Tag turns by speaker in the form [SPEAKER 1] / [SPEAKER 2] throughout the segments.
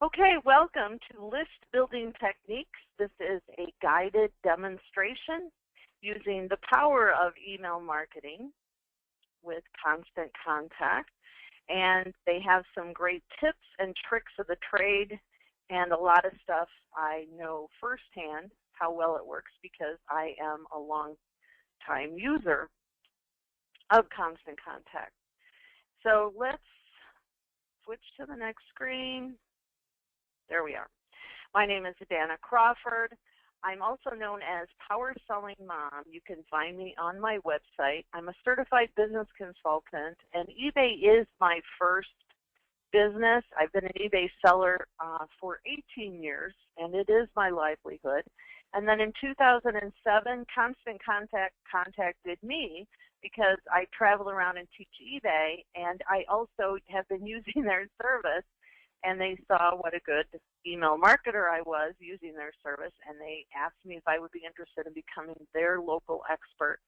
[SPEAKER 1] Okay, welcome to List Building Techniques. This is a guided demonstration using the power of email marketing with Constant Contact. And they have some great tips and tricks of the trade and a lot of stuff I know firsthand how well it works because I am a long time user of Constant Contact. So let's switch to the next screen. There we are. My name is Danna Crawford. I'm also known as Power Selling Mom. You can find me on my website. I'm a certified business consultant, and eBay is my first business. I've been an eBay seller for 18 years, and it is my livelihood. And then in 2007, Constant Contact contacted me because I travel around and teach eBay, and I also have been using their service. And they saw what a good email marketer I was using their service, and they asked me if I would be interested in becoming their local expert.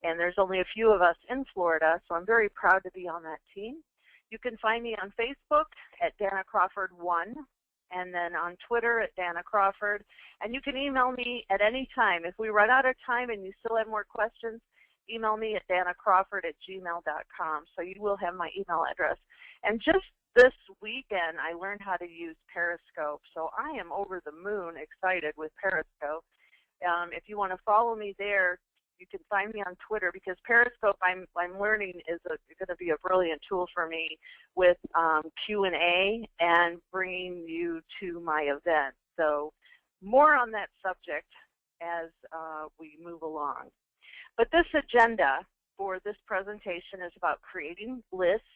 [SPEAKER 1] And there's only a few of us in Florida, so I'm very proud to be on that team. You can find me on Facebook at Danna Crawford 1, and then on Twitter at Danna Crawford. And you can email me at any time. If we run out of time and you still have more questions, email me at dannacrawford@gmail.com. So you will have my email address. And just this weekend, I learned how to use Periscope, so I am over the moon excited with Periscope. If you want to follow me there, you can find me on Twitter because Periscope, I'm learning, is going to be a brilliant tool for me with Q&A and bringing you to my event. So more on that subject as we move along. But this agenda for this presentation is about creating lists,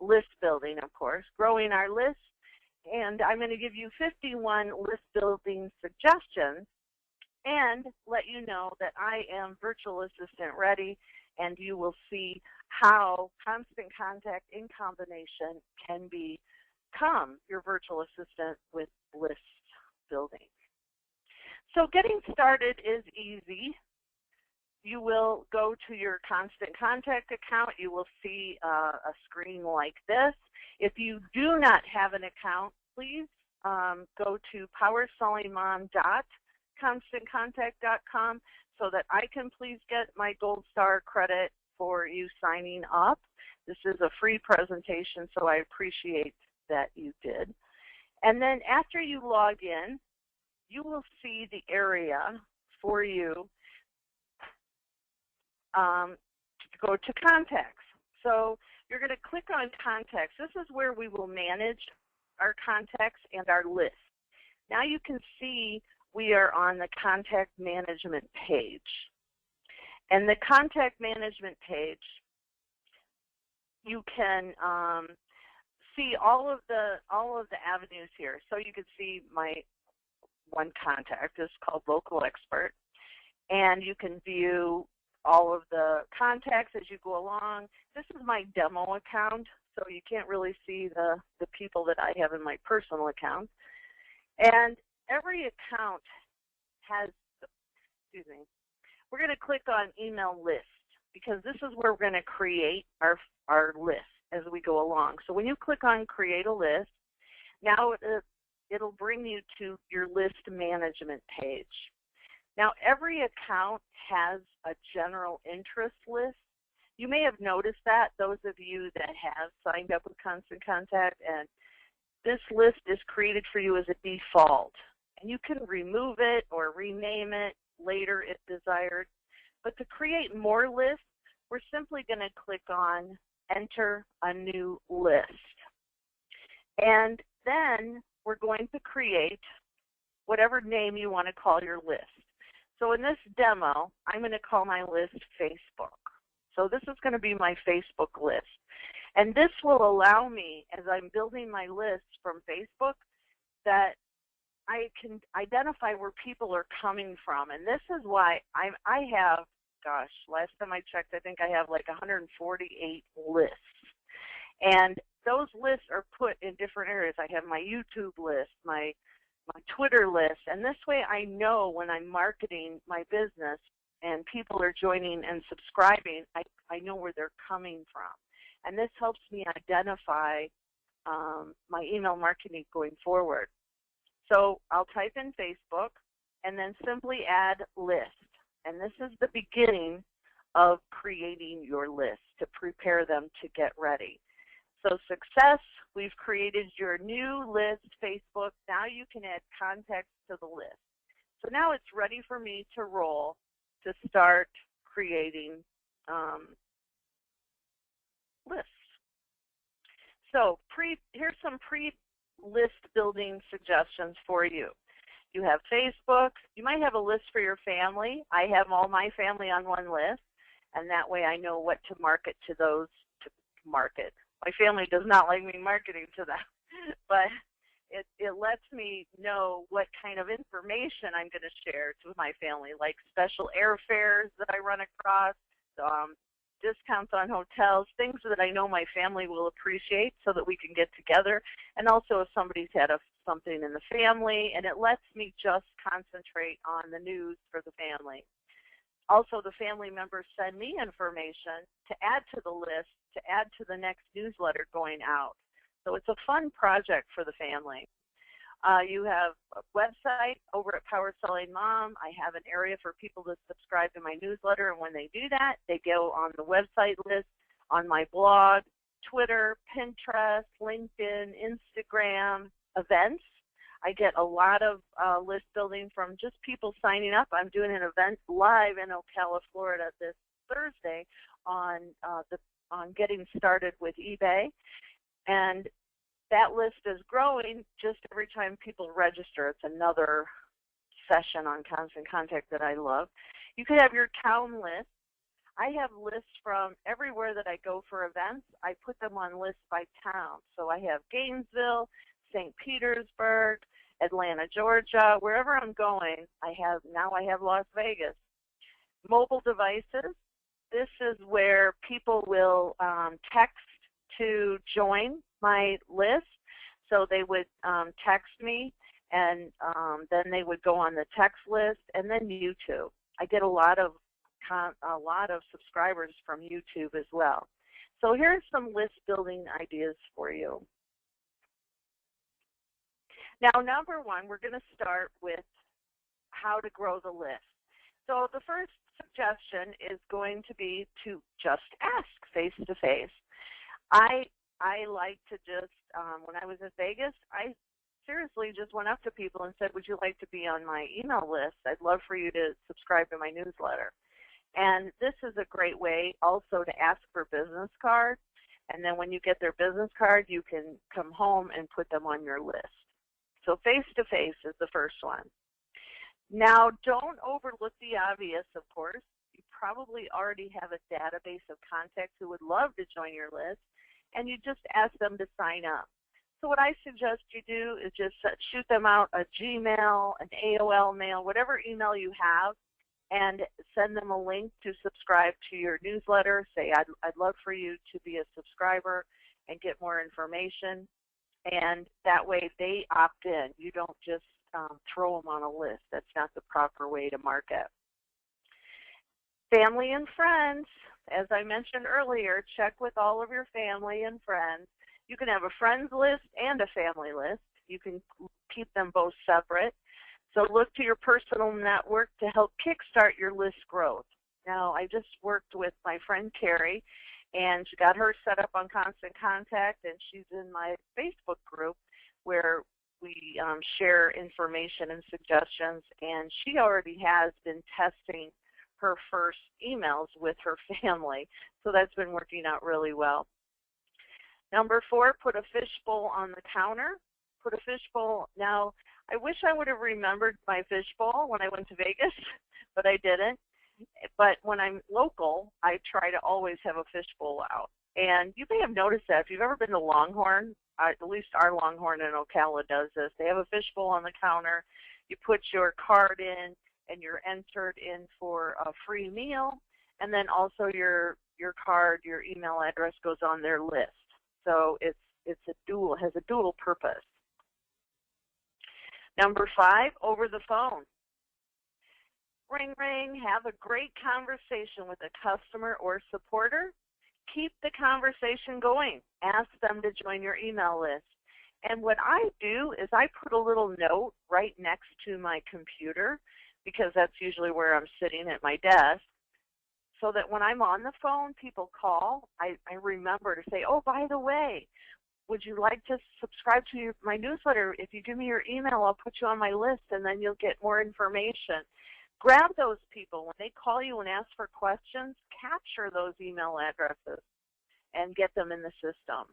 [SPEAKER 1] list building, of course, growing our list, and I'm going to give you 51 list building suggestions and let you know that I am virtual assistant ready, and you will see how Constant Contact in combination can become your virtual assistant with list building. So getting started is easy. You will go to your Constant Contact account. You will see a screen like this. If you do not have an account, please go to powersellingmom.constantcontact.com so that I can please get my Gold Star credit for you signing up. This is a free presentation, so I appreciate that you did. And then after you log in, you will see the area for you to go to contacts. So you're going to click on contacts. This is where we will manage our contacts and our list. Now you can see we are on the contact management page. And the contact management page, you can see all of the avenues here. So you can see my one contact is called Local Expert, and you can view all of the contacts as you go along. This is my demo account, so you can't really see the people that I have in my personal account. And every account has, excuse me, we're going to click on Email List because this is where we're going to create our list as we go along. So when you click on Create a List, now it'll bring you to your list management page. Now, every account has a general interest list. You may have noticed that, those of you that have signed up with Constant Contact, and this list is created for you as a default. And you can remove it or rename it later if desired. But to create more lists, we're simply going to click on Enter a New List. And then we're going to create whatever name you want to call your list. So in this demo, I'm going to call my list Facebook. So this is going to be my Facebook list. And this will allow me, as I'm building my list from Facebook, that I can identify where people are coming from. And this is why I have, gosh, last time I checked, I think I have like 148 lists. And those lists are put in different areas. I have my YouTube list, my Twitter list, and this way I know when I'm marketing my business and people are joining and subscribing, I know where they're coming from. And this helps me identify my email marketing going forward. So I'll type in Facebook and then simply add list. And this is the beginning of creating your list to prepare them to get ready. So success, we've created your new list, Facebook. Now you can add context to the list. So now it's ready for me to roll to start creating lists. So here's some pre-list building suggestions for you. You have Facebook. You might have a list for your family. I have all my family on one list, and that way I know what to market to those to market. My family does not like me marketing to them, but it lets me know what kind of information I'm going to share to my family, like special airfares that I run across, discounts on hotels, things that I know my family will appreciate so that we can get together, and also if somebody's had something in the family, and it lets me just concentrate on the news for the family. Also, the family members send me information to add to the list, to add to the next newsletter going out. So it's a fun project for the family. You have a website over at Power Selling Mom. I have an area for people to subscribe to my newsletter, and when they do that, they go on the website list, on my blog, Twitter, Pinterest, LinkedIn, Instagram, events. I get a lot of list building from just people signing up. I'm doing an event live in Ocala, Florida this Thursday on getting started with eBay. And that list is growing just every time people register. It's another session on Constant Contact that I love. You could have your town list. I have lists from everywhere that I go for events. I put them on lists by town. So I have Gainesville, St. Petersburg, Atlanta, Georgia, wherever I'm going. Now I have Las Vegas. Mobile devices. This is where people will text to join my list. So they would text me, and then they would go on the text list, and then YouTube. I get a lot of subscribers from YouTube as well. So here's some list building ideas for you. Now, number one, we're going to start with how to grow the list. So the first suggestion is going to be to just ask face-to-face. I like to just, when I was in Vegas, I seriously just went up to people and said, would you like to be on my email list? I'd love for you to subscribe to my newsletter. And this is a great way also to ask for business cards. And then when you get their business card, you can come home and put them on your list. So face-to-face is the first one. Now, don't overlook the obvious, of course. You probably already have a database of contacts who would love to join your list, and you just ask them to sign up. So what I suggest you do is just shoot them out a Gmail, an AOL mail, whatever email you have, and send them a link to subscribe to your newsletter. Say, I'd love for you to be a subscriber and get more information. And that way they opt in. You don't just throw them on a list. That's not the proper way to market. Family and friends. As I mentioned earlier, check with all of your family and friends. You can have a friends list and a family list. You can keep them both separate. So look to your personal network to help kickstart your list growth. Now, I just worked with my friend Carrie, and she got her set up on Constant Contact, and she's in my Facebook group where we share information and suggestions, and she already has been testing her first emails with her family, so that's been working out really well. Number 4, put a fishbowl on the counter. Put a fishbowl. Now, I wish I would have remembered my fishbowl when I went to Vegas, but I didn't. But when I'm local, I try to always have a fishbowl out. And you may have noticed that if you've ever been to Longhorn, at least our Longhorn in Ocala does this. They have a fishbowl on the counter. You put your card in, and you're entered in for a free meal. And then also your card, your email address goes on their list. So has a dual purpose. Number 5, over the phone. Ring, ring, have a great conversation with a customer or supporter. keep the conversation going. Ask them to join your email list. And what I do is I put a little note right next to my computer, because that's usually where I'm sitting at my desk, so that when I'm on the phone, people call, I remember to say, oh, by the way, would you like to subscribe to my newsletter? If you give me your email, I'll put you on my list, and then you'll get more information. Grab those people. When they call you and ask for questions, capture those email addresses and get them in the system.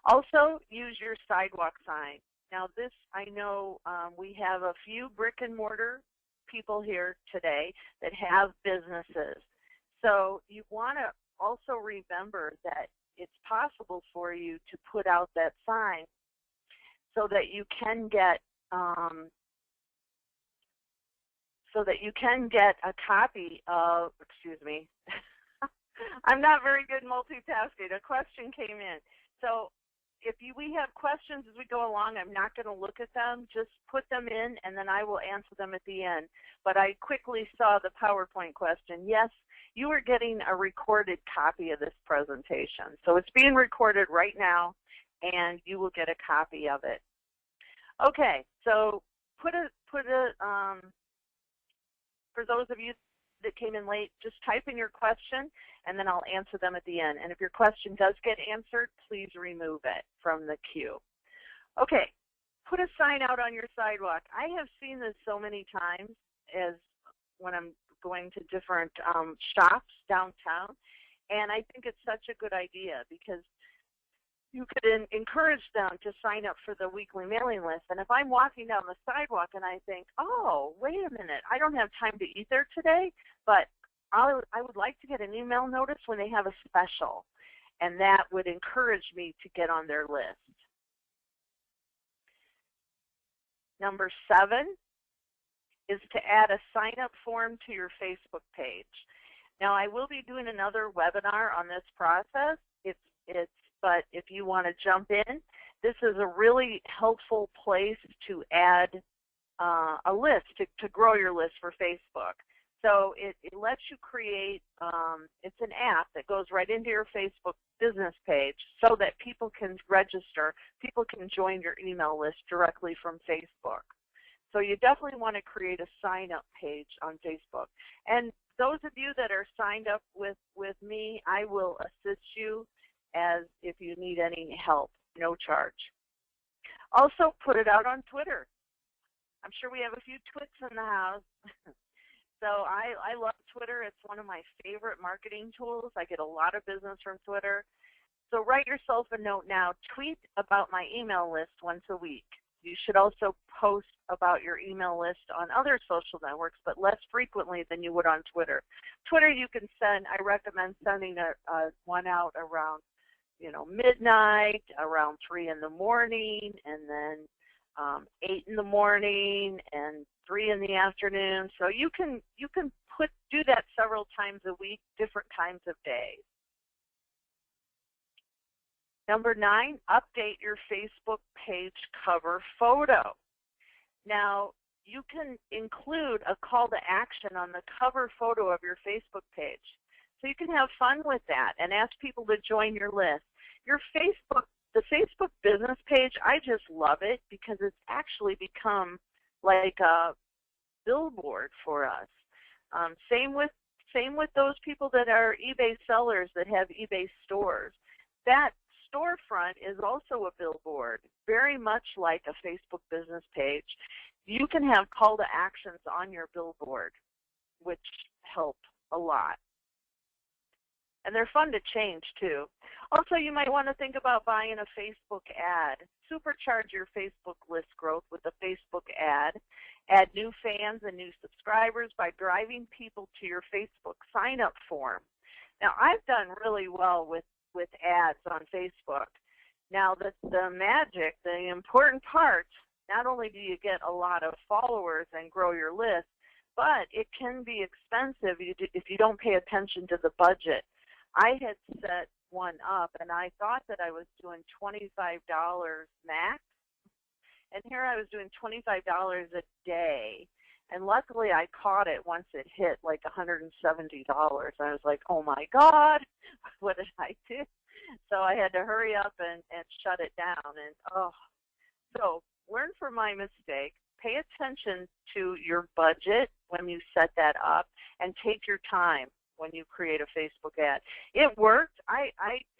[SPEAKER 1] Also, use your sidewalk sign. Now this, I know we have a few brick and mortar people here today that have businesses. So you want to also remember that it's possible for you to put out that sign so that you can get a copy of, excuse me, I'm not very good multitasking. A question came in. So if we have questions as we go along, I'm not going to look at them. Just put them in, and then I will answer them at the end. But I quickly saw the PowerPoint question. Yes, you are getting a recorded copy of this presentation. So it's being recorded right now, and you will get a copy of it. Okay, so for those of you that came in late, just type in your question, and then I'll answer them at the end. And if your question does get answered, please remove it from the queue. Okay, put a sign out on your sidewalk. I have seen this so many times as when I'm going to different shops downtown, and I think it's such a good idea because you could encourage them to sign up for the weekly mailing list. And if I'm walking down the sidewalk and I think, oh, wait a minute, I don't have time to eat there today, but I would like to get an email notice when they have a special. And that would encourage me to get on their list. Number 7 is to add a sign-up form to your Facebook page. Now, I will be doing another webinar on this process. But if you want to jump in, this is a really helpful place to add a list, to grow your list for Facebook. So it lets you create, it's an app that goes right into your Facebook business page so that people can register, people can join your email list directly from Facebook. So you definitely want to create a sign-up page on Facebook. And those of you that are signed up with me, I will assist you as if you need any help, no charge. Also, put it out on Twitter. I'm sure we have a few twits in the house. So I love Twitter. It's one of my favorite marketing tools. I get a lot of business from Twitter. So write yourself a note now. Tweet about my email list once a week. You should also post about your email list on other social networks, but less frequently than you would on Twitter. Twitter, you can send, I recommend sending one out around midnight, around 3 in the morning, and then 8 in the morning, and 3 in the afternoon. So you can do that several times a week, different times of days. Number 9, update your Facebook page cover photo. Now, you can include a call to action on the cover photo of your Facebook page. So you can have fun with that and ask people to join your list. The Facebook business page, I just love it because it's actually become like a billboard for us. Same with those people that are eBay sellers that have eBay stores. That storefront is also a billboard, very much like a Facebook business page. You can have call to actions on your billboard, which help a lot. And they're fun to change, too. Also, you might want to think about buying a Facebook ad. Supercharge your Facebook list growth with a Facebook ad. Add new fans and new subscribers by driving people to your Facebook sign-up form. Now, I've done really well with ads on Facebook. Now, the magic, the important part, not only do you get a lot of followers and grow your list, but it can be expensive if you don't pay attention to the budget. I had set one up, and I thought that I was doing $25 max, and here I was doing $25 a day, and luckily I caught it once it hit like $170. I was like, oh my God, what did I do? So I had to hurry up and shut it down. And so learn from my mistake. Pay attention to your budget when you set that up, and take your time when you create a Facebook ad. It worked. I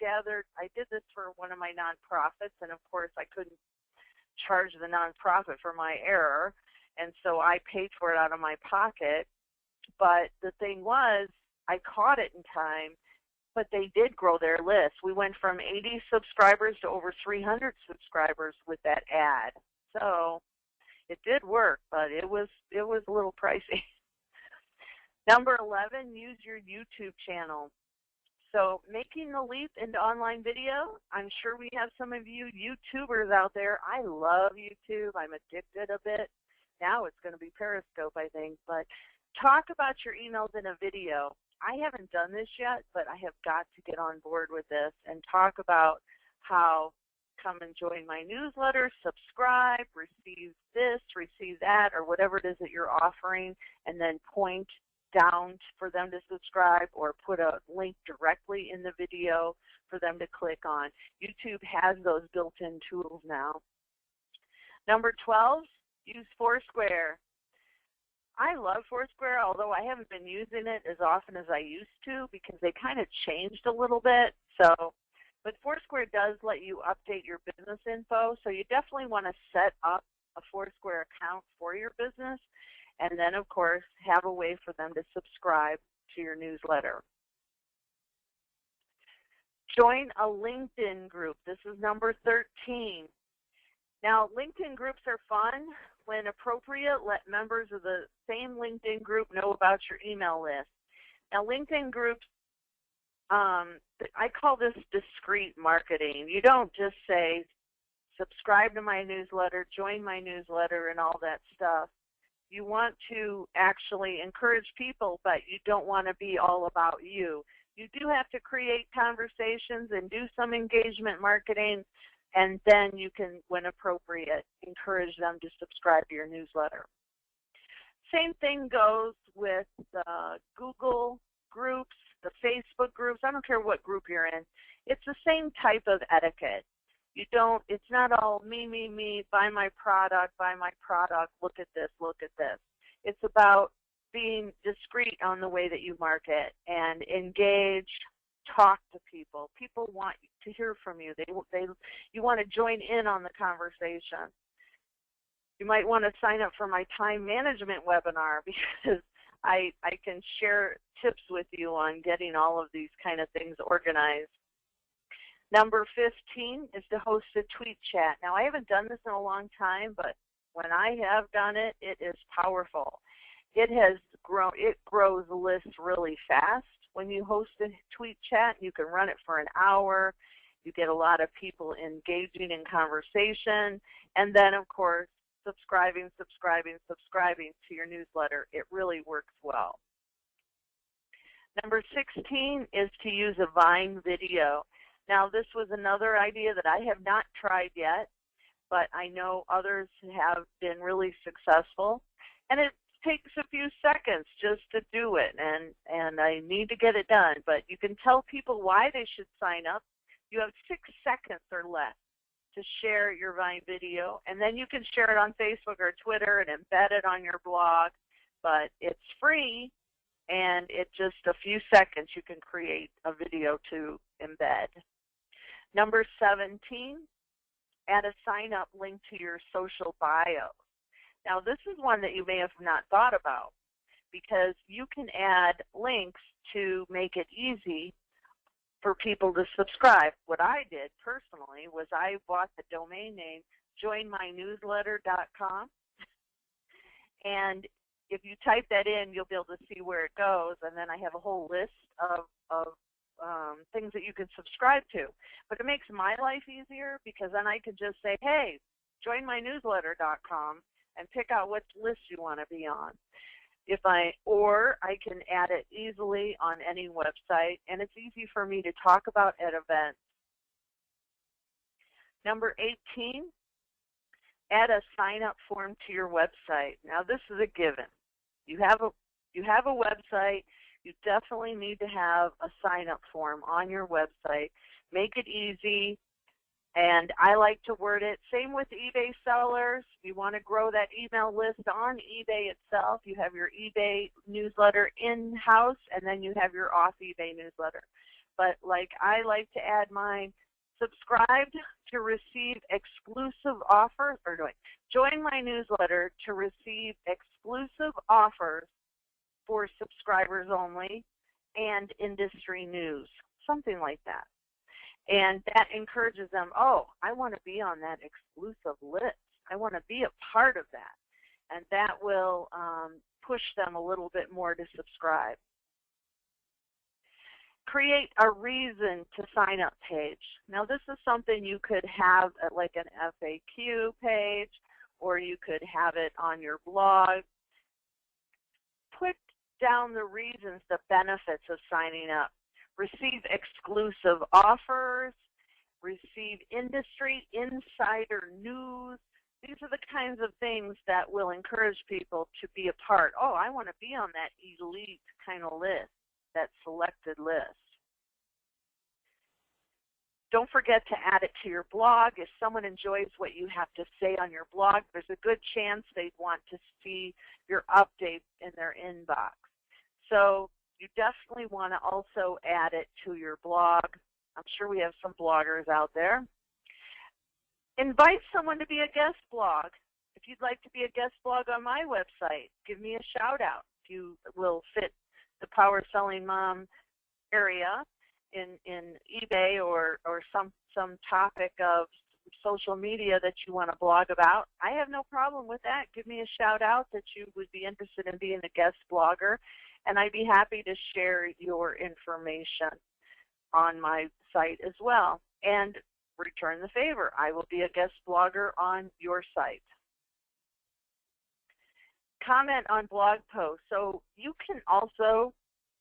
[SPEAKER 1] did this for one of my nonprofits, and of course I couldn't charge the nonprofit for my error, and so I paid for it out of my pocket. But the thing was, I caught it in time, but they did grow their list. We went from 80 subscribers to over 300 subscribers with that ad. So it did work, but it was a little pricey. Number 11, use your YouTube channel. So making the leap into online video, I'm sure we have some of you YouTubers out there. I love YouTube. I'm addicted a bit. Now it's going to be Periscope, I think. But talk about your emails in a video. I haven't done this yet, but I have got to get on board with this and talk about how come and join my newsletter, subscribe, receive this, receive that, or whatever it is that you're offering, and then point down for them to subscribe or put a link directly in the video for them to click on. YouTube has those built-in tools now. Number 12, use Foursquare. I love Foursquare, although I haven't been using it as often as I used to because they kind of changed a little bit. But Foursquare does let you update your business info, so you definitely want to set up a Foursquare account for your business, and then, of course, have a way for them to subscribe to your newsletter. Join a LinkedIn group. This is number 13. Now, LinkedIn groups are fun. When appropriate, let members of the same LinkedIn group know about your email list. Now, LinkedIn groups, I call this discreet marketing. You don't just say, subscribe to my newsletter, join my newsletter, and all that stuff. You want to actually encourage people, but you don't want to be all about you. You do have to create conversations and do some engagement marketing, and then you can, when appropriate, encourage them to subscribe to your newsletter. Same thing goes with the Google groups, the Facebook groups. I don't care what group you're in. It's the same type of etiquette. It's not all me, buy my product, look at this, look at this. It's about being discreet on the way that you market and engage, talk to people. People want to hear from you. You want to join in on the conversation. You might want to sign up for my time management webinar because I can share tips with you on getting all of these kind of things organized. Number 15 is to host a tweet chat. Now, I haven't done this in a long time, but when I have done it, it is powerful. It grows lists really fast. When you host a tweet chat, you can run it for an hour. You get a lot of people engaging in conversation. And then, of course, subscribing to your newsletter. It really works well. Number 16 is to use a Vine video. Now, this was another idea that I have not tried yet, but I know others have been really successful. And it takes a few seconds just to do it, and I need to get it done. But you can tell people why they should sign up. You have 6 seconds or less to share your Vine video, and then you can share it on Facebook or Twitter and embed it on your blog. But it's free, and it's just a few seconds you can create a video to embed. Number 17, add a sign-up link to your social bio. Now, this is one that you may have not thought about because you can add links to make it easy for people to subscribe. What I did personally was I bought the domain name joinmynewsletter.com, and if you type that in, you'll be able to see where it goes, and then I have a whole list of things that you can subscribe to. But it makes my life easier because then I can just say, hey, joinmynewsletter.com, and pick out which list you want to be on. Or I can add it easily on any website, and it's easy for me to talk about at events. Number 18, add a sign-up form to your website. Now, this is a given. You have a website. You definitely need to have a sign-up form on your website. Make it easy, and I like to word it. Same with eBay sellers. You want to grow that email list on eBay itself. You have your eBay newsletter in-house, and then you have your off-eBay newsletter. But like I like to add mine, subscribed to receive exclusive offers, or join my newsletter to receive exclusive offers for subscribers only and industry news, something like that. And that encourages them, oh, I want to be on that exclusive list. I want to be a part of that. And that will push them a little bit more to subscribe. Create a reason to sign up page. Now this is something you could have at like an FAQ page, or you could have it on your blog. Put down the reasons, the benefits of signing up. Receive exclusive offers, receive industry insider news. These are the kinds of things that will encourage people to be a part. Oh, I want to be on that elite kind of list, that selected list. Don't forget to add it to your blog. If someone enjoys what you have to say on your blog, there's a good chance they'd want to see your updates in their inbox. So you definitely want to also add it to your blog. I'm sure we have some bloggers out there. Invite someone to be a guest blog. If you'd like to be a guest blog on my website, give me a shout out. If you will fit the Power Selling Mom area in eBay or some topic of social media that you want to blog about, I have no problem with that. Give me a shout out that you would be interested in being a guest blogger, and I'd be happy to share your information on my site as well. And return the favor. I will be a guest blogger on your site. Comment on blog posts. So you can also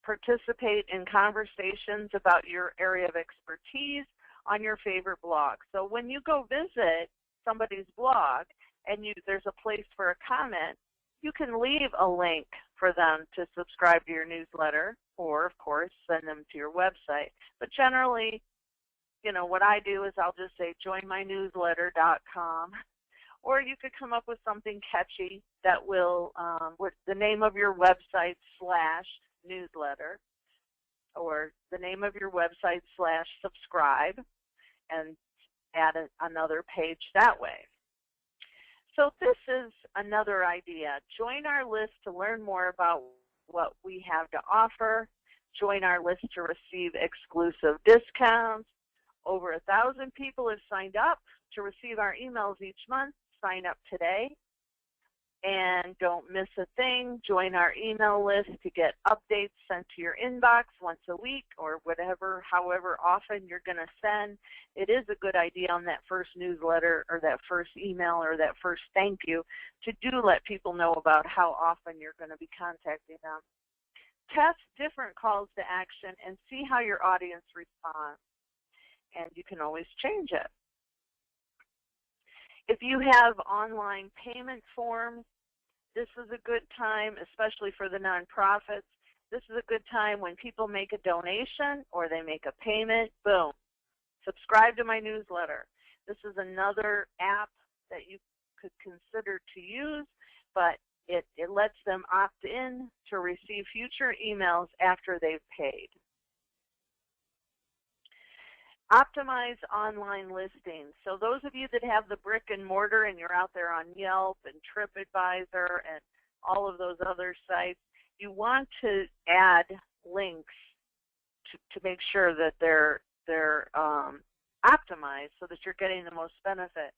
[SPEAKER 1] participate in conversations about your area of expertise on your favorite blog. So when you go visit somebody's blog and there's a place for a comment, you can leave a link for them to subscribe to your newsletter, or of course send them to your website. But generally, you know, what I do is I'll just say joinmynewsletter.com, or you could come up with something catchy that will, with the name of your website / newsletter, or the name of your website / subscribe, and add another page that way. So this is another idea. Join our list to learn more about what we have to offer. Join our list to receive exclusive discounts. Over 1,000 people have signed up to receive our emails each month. Sign up today. And don't miss a thing. Join our email list to get updates sent to your inbox once a week, or whatever, however often you're going to send. It is a good idea on that first newsletter or that first email or that first thank you to do let people know about how often you're going to be contacting them. Test different calls to action and see how your audience responds. And you can always change it. If you have online payment forms, this is a good time, especially for the nonprofits. This is a good time when people make a donation or they make a payment, boom, subscribe to my newsletter. This is another app that you could consider to use, but it lets them opt in to receive future emails after they've paid. Optimize online listings. So those of you that have the brick and mortar and you're out there on Yelp and TripAdvisor and all of those other sites, you want to add links to make sure that they're optimized so that you're getting the most benefit.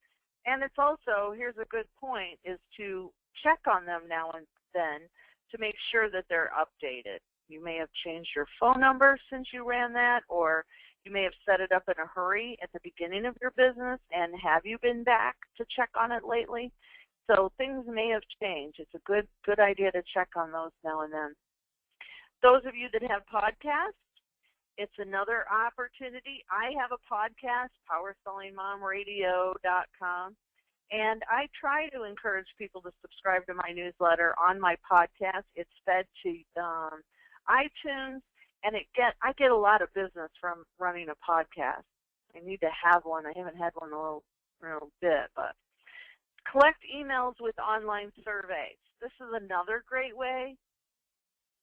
[SPEAKER 1] And it's also, here's a good point, is to check on them now and then to make sure that they're updated. You may have changed your phone number since you ran that, or you may have set it up in a hurry at the beginning of your business, and have you been back to check on it lately? So things may have changed. It's a good idea to check on those now and then. Those of you that have podcasts, it's another opportunity. I have a podcast, PowerSellingMomRadio.com, and I try to encourage people to subscribe to my newsletter on my podcast. It's fed to iTunes, and I get a lot of business from running a podcast. I need to have one. I haven't had one in a little bit, but collect emails with online surveys. This is another great way.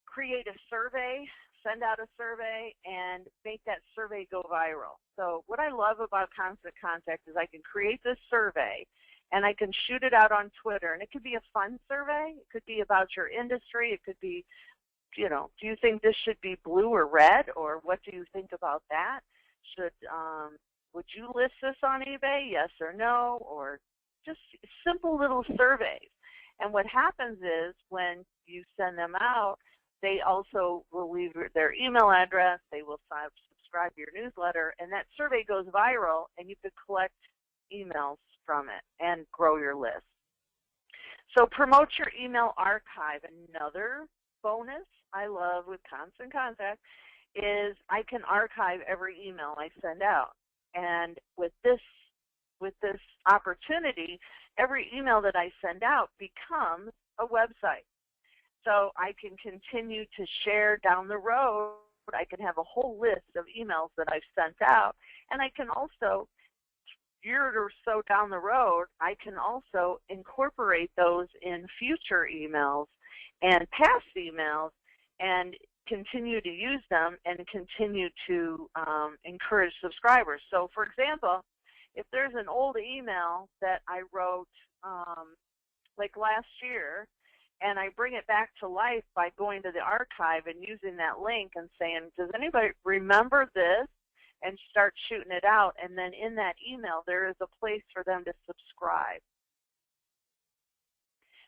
[SPEAKER 1] Create a survey, send out a survey, and make that survey go viral. So what I love about Constant Contact is I can create this survey, and I can shoot it out on Twitter. And it could be a fun survey. It could be about your industry. It could be, do you think this should be blue or red, or what do you think about that? Would you list this on eBay, yes or no, or just simple little surveys. And what happens is when you send them out, they also will leave their email address, they will subscribe to your newsletter, and that survey goes viral, and you could collect emails from it and grow your list. So promote your email archive. Another bonus I love with Constant Contact is I can archive every email I send out. And with this opportunity, every email that I send out becomes a website. So I can continue to share down the road. I can have a whole list of emails that I've sent out. And I can also, a year or so down the road, I can also incorporate those in future emails and past emails and continue to use them and continue to encourage subscribers. So, for example, if there's an old email that I wrote like last year, and I bring it back to life by going to the archive and using that link and saying, does anybody remember this? And start shooting it out. And then in that email, there is a place for them to subscribe.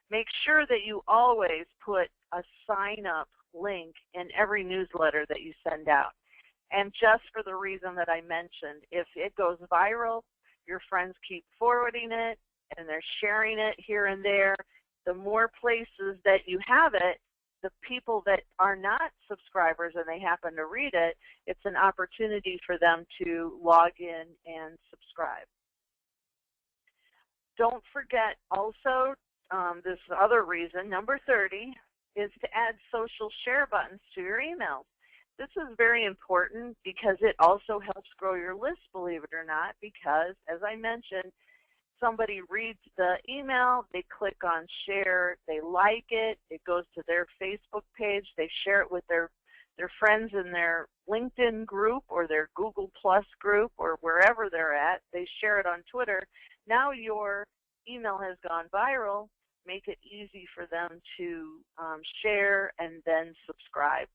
[SPEAKER 1] Make sure that you always put a sign-up link in every newsletter that you send out. And just for the reason that I mentioned, if it goes viral, your friends keep forwarding it, and they're sharing it here and there. The more places that you have it, the people that are not subscribers and they happen to read it, it's an opportunity for them to log in and subscribe. Don't forget also this other reason, number 30, is to add social share buttons to your emails. This is very important because it also helps grow your list, believe it or not, because, as I mentioned, somebody reads the email, they click on share, they like it, it goes to their Facebook page, they share it with their friends in their LinkedIn group or their Google Plus group or wherever they're at, they share it on Twitter. Now your email has gone viral. Make it easy for them to share and then subscribe.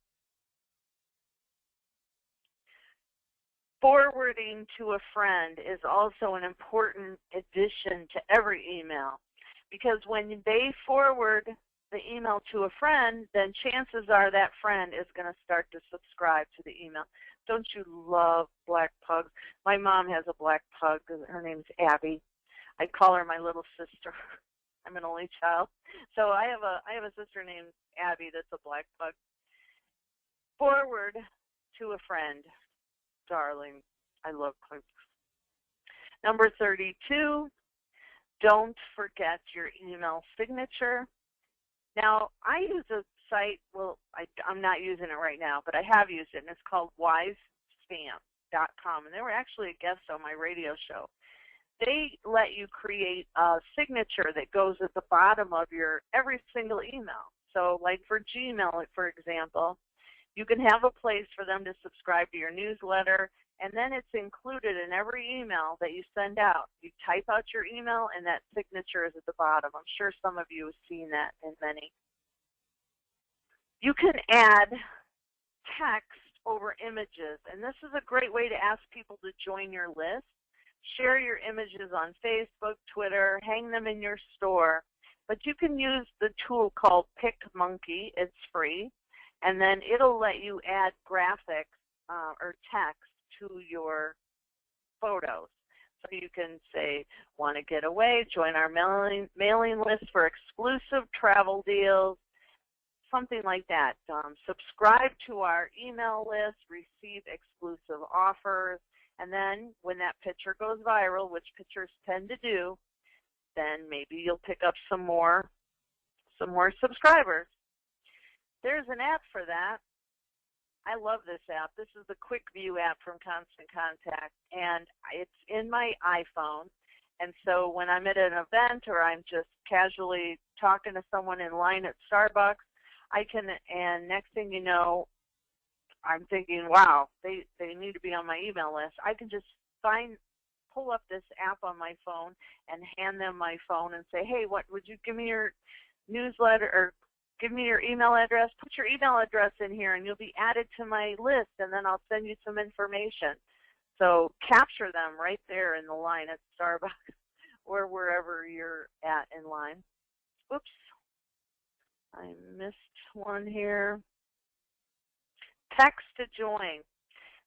[SPEAKER 1] Forwarding to a friend is also an important addition to every email, because when they forward the email to a friend, then chances are that friend is going to start to subscribe to the email. Don't you love black pugs? My mom has a black pug. Her name's Abby. I call her my little sister. I'm an only child. So I have a sister named Abby that's a black pug. Forward to a friend. Darling, I love pugs. Number 32, don't forget your email signature. Now, I use a site, well, I'm not using it right now, but I have used it, and it's called wisespam.com, and they were actually a guest on my radio show. They let you create a signature that goes at the bottom of your every single email. So like for Gmail, for example, you can have a place for them to subscribe to your newsletter, and then it's included in every email that you send out. You type out your email, and that signature is at the bottom. I'm sure some of you have seen that in many. You can add text over images, and this is a great way to ask people to join your list. Share your images on Facebook, Twitter, hang them in your store, but you can use the tool called PicMonkey. It's free. And then it'll let you add graphics or text to your photos. So you can say, want to get away, join our mailing list for exclusive travel deals, something like that. Subscribe to our email list, receive exclusive offers, and then when that picture goes viral, which pictures tend to do, then maybe you'll pick up some more subscribers. There's an app for that. I love this app. This is the Quick View app from Constant Contact, and it's in my iPhone. And so when I'm at an event or I'm just casually talking to someone in line at Starbucks, I can, and next thing you know, I'm thinking, wow, they need to be on my email list. I can just pull up this app on my phone and hand them my phone and say, hey, what would you give me your newsletter or give me your email address? Put your email address in here and you'll be added to my list, and then I'll send you some information. So capture them right there in the line at Starbucks or wherever you're at in line. Oops, I missed one here. Text to join.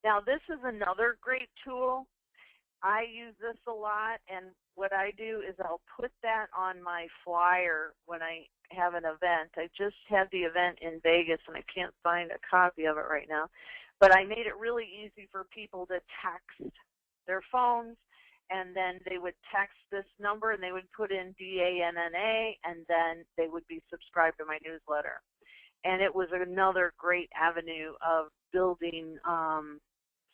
[SPEAKER 1] Now this is another great tool. I use this a lot, and what I do is I'll put that on my flyer when I have an event. I just had the event in Vegas, and I can't find a copy of it right now. But I made it really easy for people to text their phones, and then they would text this number, and they would put in DANNA, and then they would be subscribed to my newsletter. And it was another great avenue of building,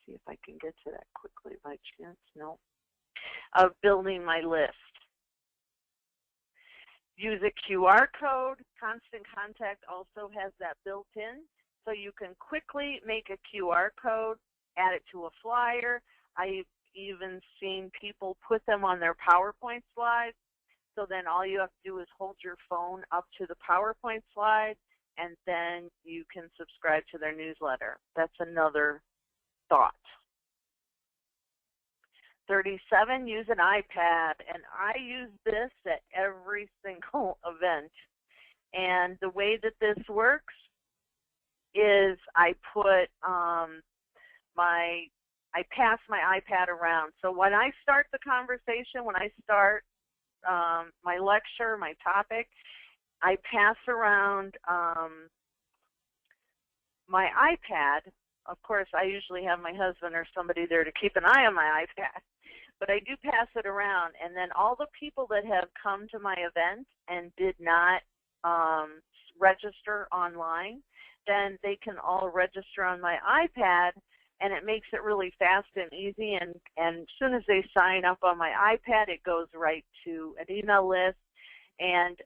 [SPEAKER 1] see if I can get to that quickly by chance, no, of building my list. Use a QR code. Constant Contact also has that built in, so you can quickly make a QR code, add it to a flyer. I've even seen people put them on their PowerPoint slides, so then all you have to do is hold your phone up to the PowerPoint slide, and then you can subscribe to their newsletter. That's another thought. 37, use an iPad, and I use this at every single event. And the way that this works is I put I pass my iPad around. So when I start the conversation, when I start my lecture, my topic, I pass around my iPad. Of course, I usually have my husband or somebody there to keep an eye on my iPad, but I do pass it around. And then all the people that have come to my event and did not register online, then they can all register on my iPad, and it makes it really fast and easy. And as soon as they sign up on my iPad, it goes right to an email list, and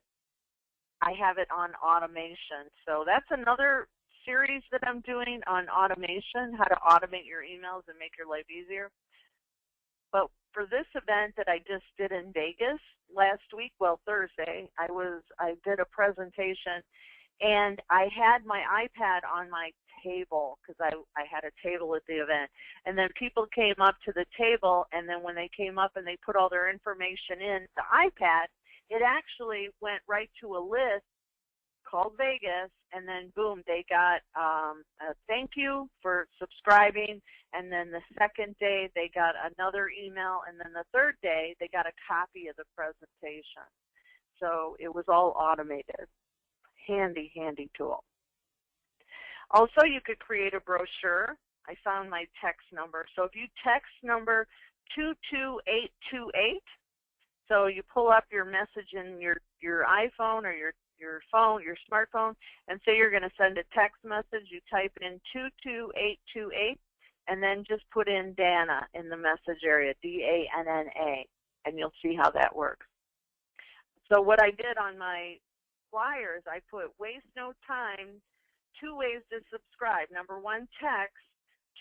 [SPEAKER 1] I have it on automation. So that's another series that I'm doing on automation, how to automate your emails and make your life easier. But for this event that I just did in Vegas last week, well, Thursday, I did a presentation, and I had my iPad on my table because I had a table at the event. And then people came up to the table, and then when they came up and they put all their information in the iPad, it actually went right to a list called Vegas, and then boom, they got a thank you for subscribing, and then the second day they got another email, and then the third day they got a copy of the presentation. So it was all automated. Handy, handy tool. Also, you could create a brochure. I found my text number. So if you text number 22828, so you pull up your message in your iPhone or your phone, your smartphone, and say you're going to send a text message. You type in 22828, and then just put in Danna in the message area, D-A-N-N-A, and you'll see how that works. So what I did on my flyers, I put waste no time, 2 ways to subscribe. Number 1, text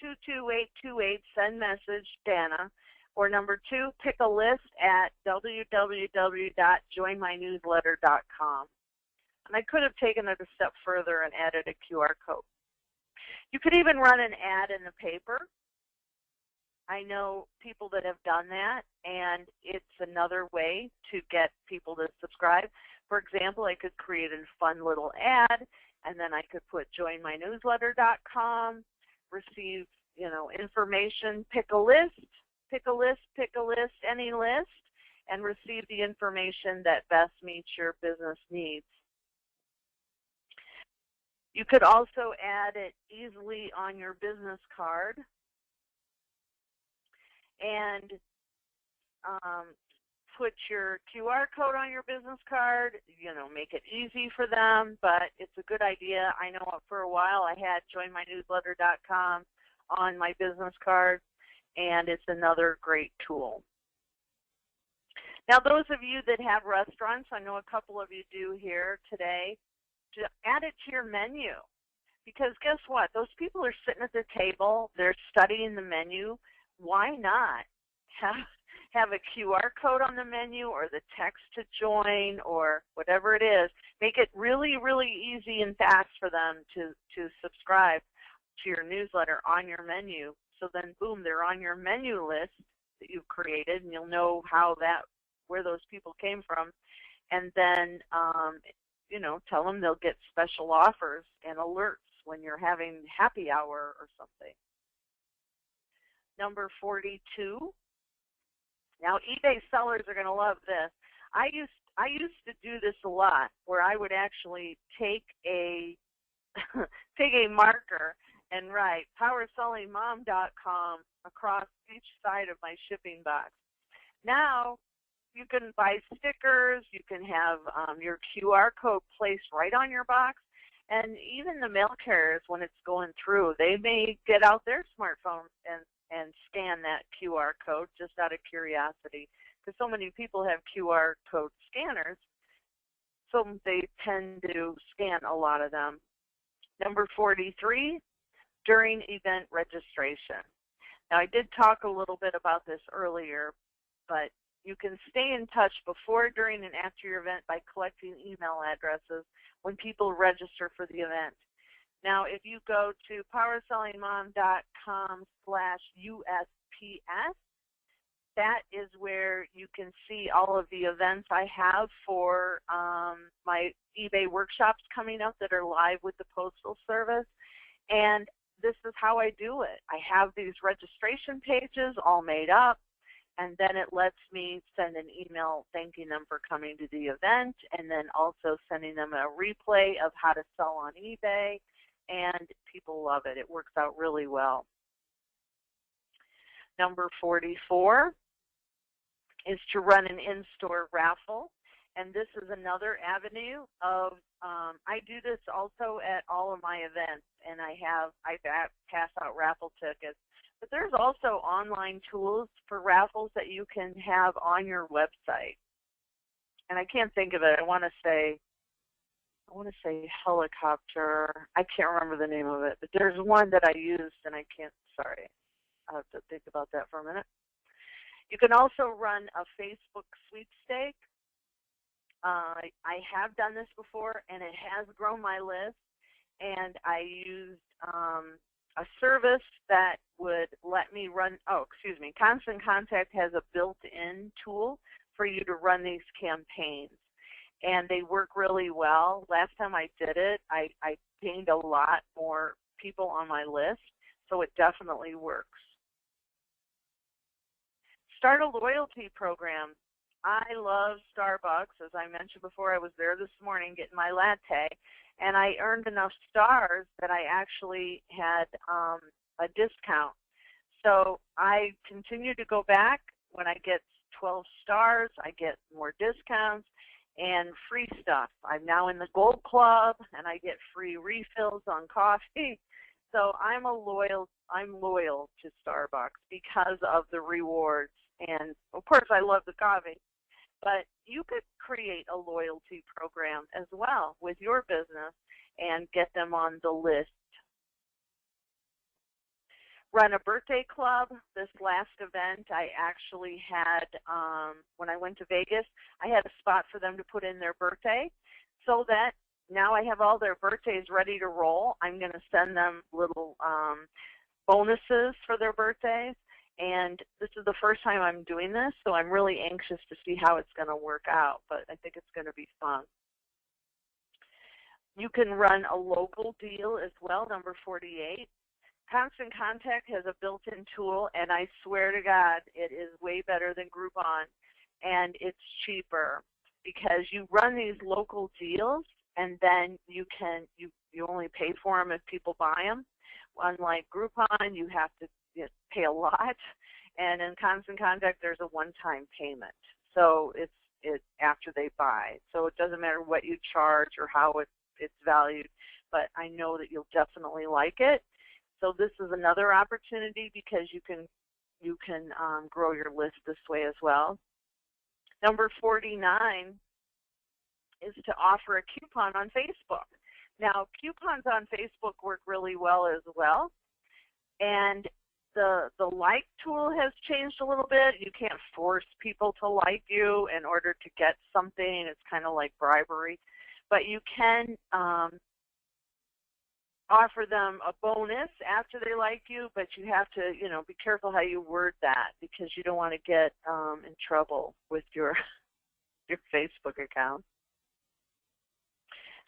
[SPEAKER 1] 22828, send message, Danna. Or number 2, pick a list at www.joinmynewsletter.com. And I could have taken it a step further and added a QR code. You could even run an ad in the paper. I know people that have done that, and it's another way to get people to subscribe. For example, I could create a fun little ad, and then I could put joinmynewsletter.com, receive, information, pick a list, any list, and receive the information that best meets your business needs. You could also add it easily on your business card. And put your QR code on your business card, make it easy for them, but it's a good idea. I know for a while I had joinmynewsletter.com on my business card, and it's another great tool. Now, those of you that have restaurants, I know a couple of you do here today, to add it to your menu. Because guess what? Those people are sitting at their table, they're studying the menu. Why not have a QR code on the menu or the text to join or whatever it is? Make it really, really easy and fast for them to subscribe to your newsletter on your menu. So then, boom, they're on your menu list that you've created, and you'll know where those people came from. And then, tell them they'll get special offers and alerts when you're having happy hour or something. Number 42. Now, eBay sellers are going to love this. I used to do this a lot, where I would actually take a marker and write powersellingmom.com across each side of my shipping box. Now, you can buy stickers. You can have your QR code placed right on your box. And even the mail carriers, when it's going through, they may get out their smartphone and scan that QR code just out of curiosity, because so many people have QR code scanners, so they tend to scan a lot of them. Number 43, during event registration. Now, I did talk a little bit about this earlier, but you can stay in touch before, during, and after your event by collecting email addresses when people register for the event. Now, if you go to powersellingmom.com/USPS, that is where you can see all of the events I have for my eBay workshops coming up that are live with the Postal Service. And this is how I do it. I have these registration pages all made up, and then it lets me send an email thanking them for coming to the event, and then also sending them a replay of how to sell on eBay, and people love it. It works out really well. Number 44 is to run an in-store raffle, and this is another avenue of, I do this also at all of my events, and I pass out raffle tickets. But there's also online tools for raffles that you can have on your website. And I can't think of it. I want to say helicopter. I can't remember the name of it. But there's one that I used, and I can't, sorry. I'll have to think about that for a minute. You can also run a Facebook sweepstake. I have done this before, and it has grown my list. And I used a service that would let me run, Constant Contact has a built-in tool for you to run these campaigns. And they work really well. Last time I did it, I gained a lot more people on my list, so it definitely works. Start a loyalty program. I love Starbucks. As I mentioned before, I was there this morning getting my latte, and I earned enough stars that I actually had a discount. So I continue to go back. When I get 12 stars, I get more discounts and free stuff. I'm now in the Gold Club, and I get free refills on coffee. So I'm loyal to Starbucks because of the rewards. And of course, I love the coffee. But you could create a loyalty program as well with your business and get them on the list. Run a birthday club. This last event I actually had, when I went to Vegas, I had a spot for them to put in their birthday, so that now I have all their birthdays ready to roll. I'm going to send them little bonuses for their birthdays. And this is the first time I'm doing this, so I'm really anxious to see how it's going to work out, but I think it's going to be fun. You can run a local deal as well, number 48. Constant Contact has a built-in tool, and I swear to God, it is way better than Groupon, and it's cheaper because you run these local deals, and then you only pay for them if people buy them. Unlike Groupon, you have to pay a lot, and in Constant Contact, there's a one-time payment. So it's after they buy. So it doesn't matter what you charge or how it's valued, but I know that you'll definitely like it. So this is another opportunity because you can grow your list this way as well. Number 49 is to offer a coupon on Facebook. Now, coupons on Facebook work really well as well, and the like tool has changed a little bit. You can't force people to like you in order to get something. It's kind of like bribery, but you can offer them a bonus after they like you, but you have to, be careful how you word that because you don't want to get in trouble with your Facebook account.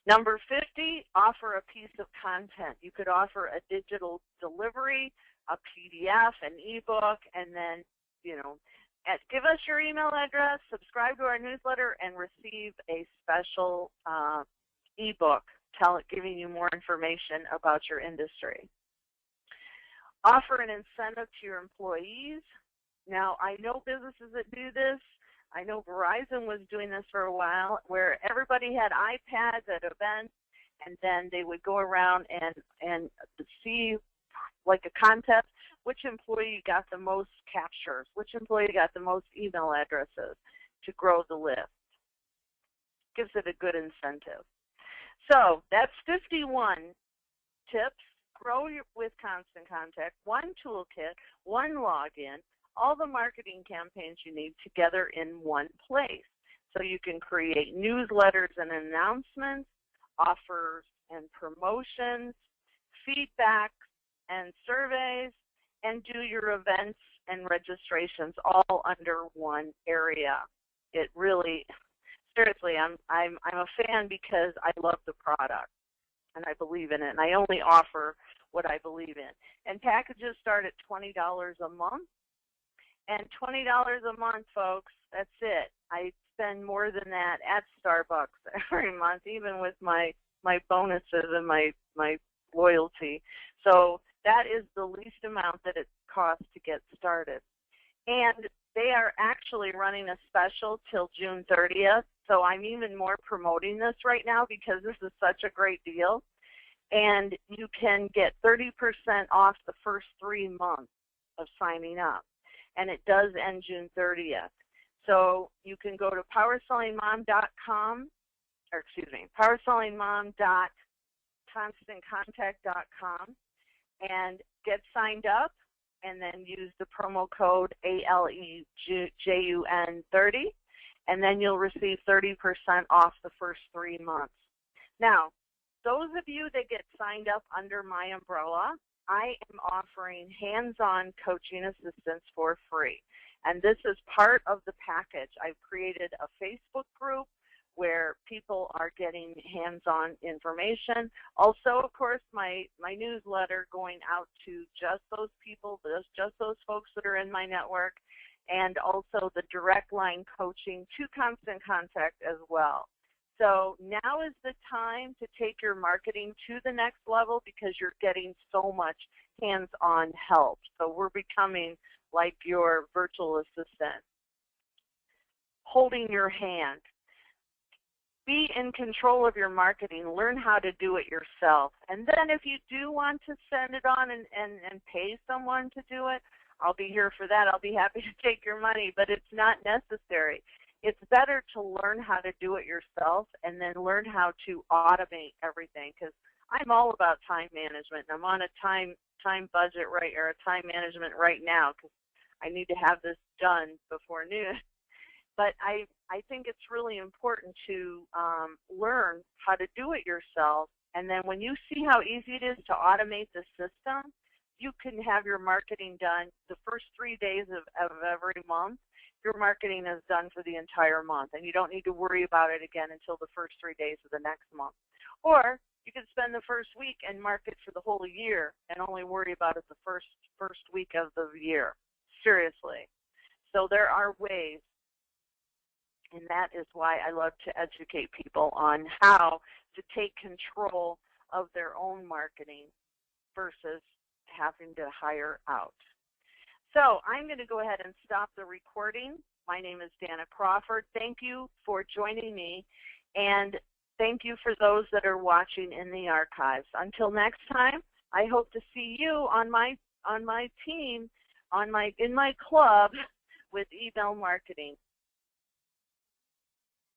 [SPEAKER 1] Number 50, offer a piece of content. You could offer a digital delivery, a PDF, an ebook, and then, give us your email address, subscribe to our newsletter, and receive a special ebook giving you more information about your industry. Offer an incentive to your employees. Now, I know businesses that do this. I know Verizon was doing this for a while where everybody had iPads at events, and then they would go around and see, like a contest, which employee got the most captures, which employee got the most email addresses to grow the list. Gives it a good incentive. So that's 51 tips. Grow with Constant Contact, one toolkit, one login, all the marketing campaigns you need together in one place. So you can create newsletters and announcements, offers and promotions, feedback and surveys, and do your events and registrations all under one area. It really, seriously, I'm a fan because I love the product and I believe in it, and I only offer what I believe in. And packages start at $20 a month. And $20 a month, folks, that's it. I spend more than that at Starbucks every month, even with my bonuses and my loyalty. So that is the least amount that it costs to get started. And they are actually running a special till June 30th. So I'm even more promoting this right now because this is such a great deal. And you can get 30% off the first 3 months of signing up. And it does end June 30th. So you can go to powersellingmom.com, or excuse me, powersellingmom.constantcontact.com and get signed up, and then use the promo code ALEJUN30, and then you'll receive 30% off the first 3 months. Now, those of you that get signed up under my umbrella, I am offering hands-on coaching assistance for free. And this is part of the package. I've created a Facebook group where people are getting hands-on information. Also, of course, my newsletter going out to just those people, just those folks that are in my network, and also the direct line coaching to Constant Contact as well. So now is the time to take your marketing to the next level because you're getting so much hands-on help. So we're becoming like your virtual assistant. Holding your hand. Be in control of your marketing. Learn how to do it yourself. And then if you do want to send it on and pay someone to do it, I'll be here for that. I'll be happy to take your money, but it's not necessary. It's better to learn how to do it yourself and then learn how to automate everything, because I'm all about time management. I'm on a time budget or a time management right now because I need to have this done before noon. But I think it's really important to learn how to do it yourself, and then when you see how easy it is to automate the system, you can have your marketing done the first 3 days of every month. Your marketing is done for the entire month, and you don't need to worry about it again until the first 3 days of the next month. Or you can spend the first week and market for the whole year and only worry about it the first week of the year. Seriously. So there are ways, and that is why I love to educate people on how to take control of their own marketing versus having to hire out. So I'm going to go ahead and stop the recording. My name is Danna Crawford. Thank you for joining me, and thank you for those that are watching in the archives. Until next time, I hope to see you on my team, in my club with email marketing.